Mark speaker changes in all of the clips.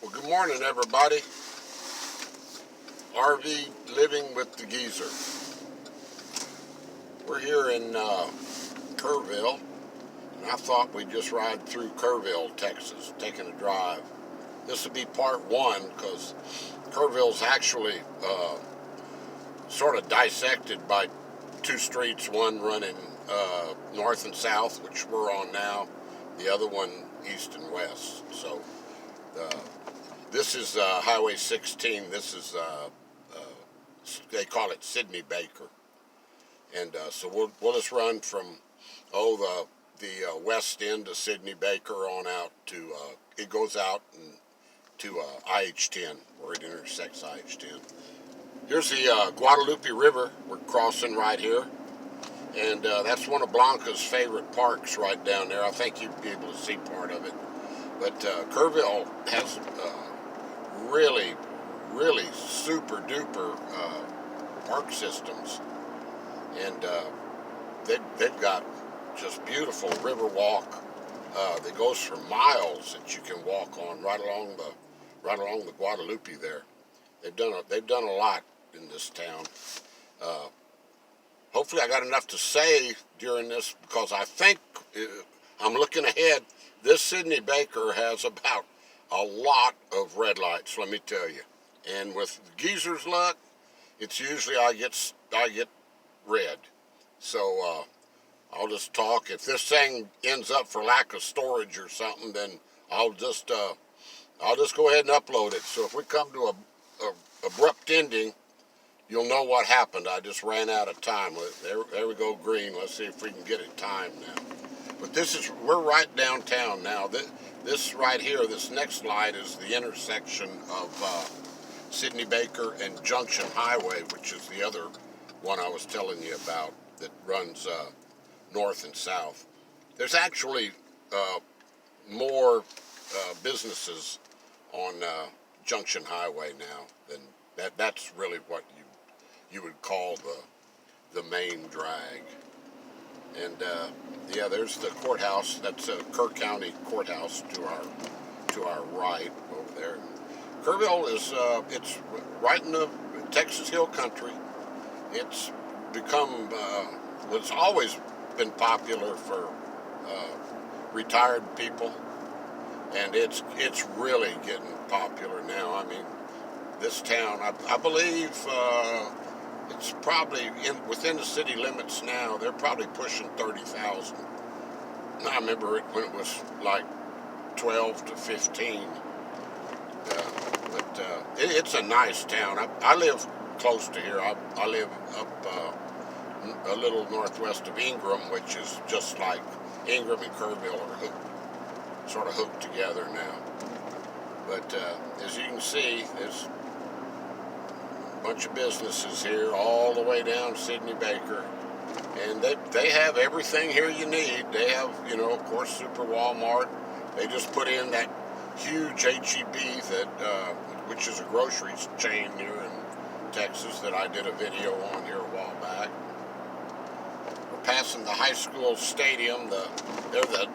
Speaker 1: Well, good morning, everybody. RV living with the geezer. We're here in Kerrville, and I thought we'd just ride through Kerrville, Texas, taking a drive. This will be part one because Kerrville's actually sort of dissected by two streets, one running north and south, which we're on now, the other one east and west. So this is Highway 16. This is they call it Sidney Baker, and so we'll just run from the west end of Sidney Baker on out to it goes out to IH-10 where it intersects IH-10. Here's the Guadalupe River we're crossing right here, and that's one of Blanca's favorite parks right down there. I think you'd be able to see part of it. But Kerrville has really super duper park systems, and they've got just beautiful river walk that goes for miles that you can walk on right along the Guadalupe there. They've done a lot in this town. Hopefully I got enough to say during this, because I think I'm looking ahead. This Sidney Baker has about a lot of red lights, let me tell you. And with geezer's luck, it's usually I get red. So I'll just talk. If this thing ends up for lack of storage or something, then I'll just go ahead and upload it. So if we come to a abrupt ending, you'll know what happened. I just ran out of time. There we go, green. Let's see if we can get it timed now. But we're right downtown now. This right here, this next light is the intersection of Sidney Baker and Junction Highway, which is the other one I was telling you about that runs north and south. There's actually more businesses on Junction Highway now than that. That's really what you would call the main drag. And yeah, there's the courthouse. That's Kerr County Courthouse to our right over there. Kerrville is it's right in the Texas Hill Country. It's become it's always been popular for retired people, and it's really getting popular now. I mean, this town, I believe it's probably within the city limits now. They're probably pushing 30,000. I remember it when it was like 12 to 15. But it's a nice town. I live close to here. I live up a little northwest of Ingram, which is just like Ingram and Kerrville are sort of hooked together now. But as you can see, there's a bunch of businesses here all the way down Sidney Baker, and they have everything here you need. They have, of course, Super Walmart. They just put in that huge HEB that which is a grocery chain here in Texas that I did a video on here a while back. We're passing the high school stadium. They're the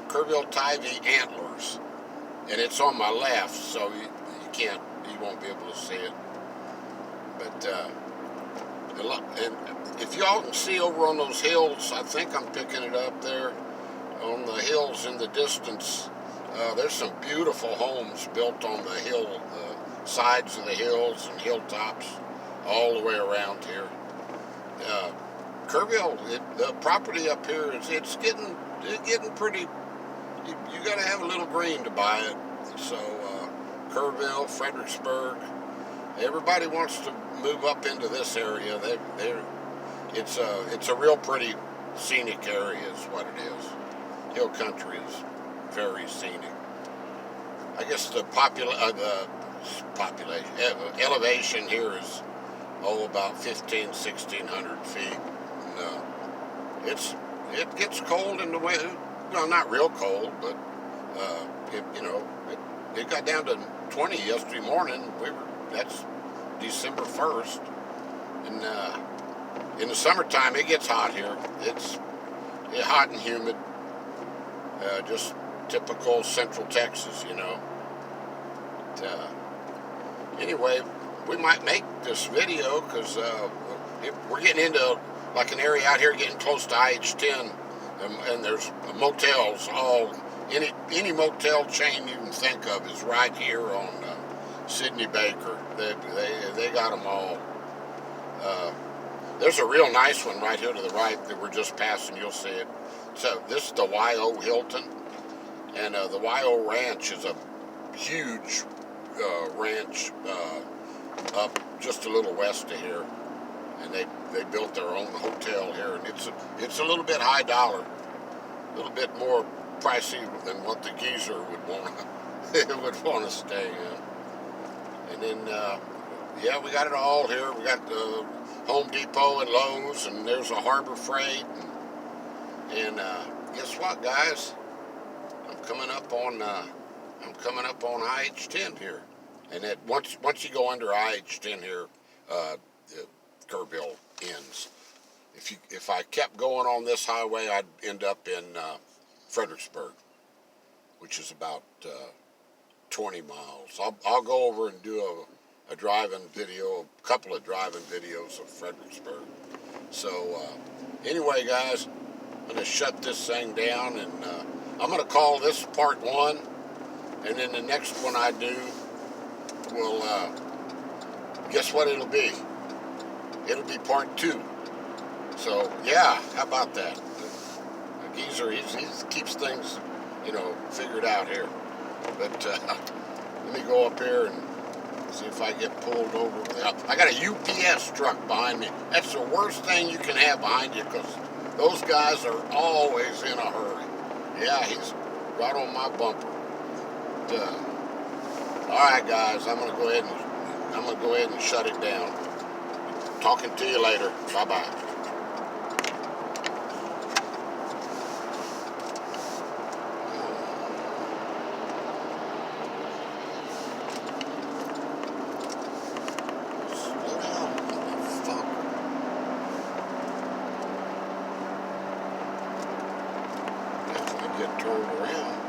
Speaker 1: Kerrville Tx Antlers, and it's on my left, so you won't be able to see it. But and if y'all can see over on those hills, I think I'm picking it up there on the hills in the distance. There's some beautiful homes built on the hill, sides of the hills and hilltops, all the way around here. Kerrville, the property up here it's getting pretty. You got to have a little green to buy it. So Kerrville, Fredericksburg, everybody wants to move up into this area. It's a real pretty scenic area, is what it is. Hill country is very scenic. I guess the elevation here is about 1,500-1,600 feet. And, it gets cold in the winter. Well, not real cold, but it got down to 20 yesterday morning. That's December 1st, and in the summertime it gets hot here. It's hot and humid. Just typical Central Texas, anyway, we might make this video because we're getting into like an area out here getting close to IH-10, and there's motels. Any motel chain you can think of is right here on Sidney Baker. They got them all. There's a real nice one right here to the right that we're just passing. You'll see it. So this is the YO Hilton, and the YO Ranch is a huge ranch up just a little west of here, and they built their own hotel here, and it's a little bit high dollar, a little bit more pricey than what the geezer would want to stay in. And then yeah, we got it all here. We got the Home Depot and Lowe's, and there's a Harbor Freight, and guess what, guys? I'm coming up on IH-10 here, and that once you go under IH-10 here, Kerrville ends. If I kept going on this highway, I'd end up in Fredericksburg, which is about 20 miles. I'll go over and do a driving video, a couple of driving videos of Fredericksburg. So anyway, guys, I'm going to shut this thing down, and I'm going to call this part 1, and then the next one I do will, guess what it'll be? It'll be part 2. So yeah, how about that? The geezer, he keeps things, figured out here. But let me go up here and see if I get pulled over. I got a UPS truck behind me. That's the worst thing you can have behind you, because those guys are always in a hurry. Yeah, he's right on my bumper. All right, guys, I'm gonna go ahead and shut it down. Talking to you later. Bye bye. Get turned around.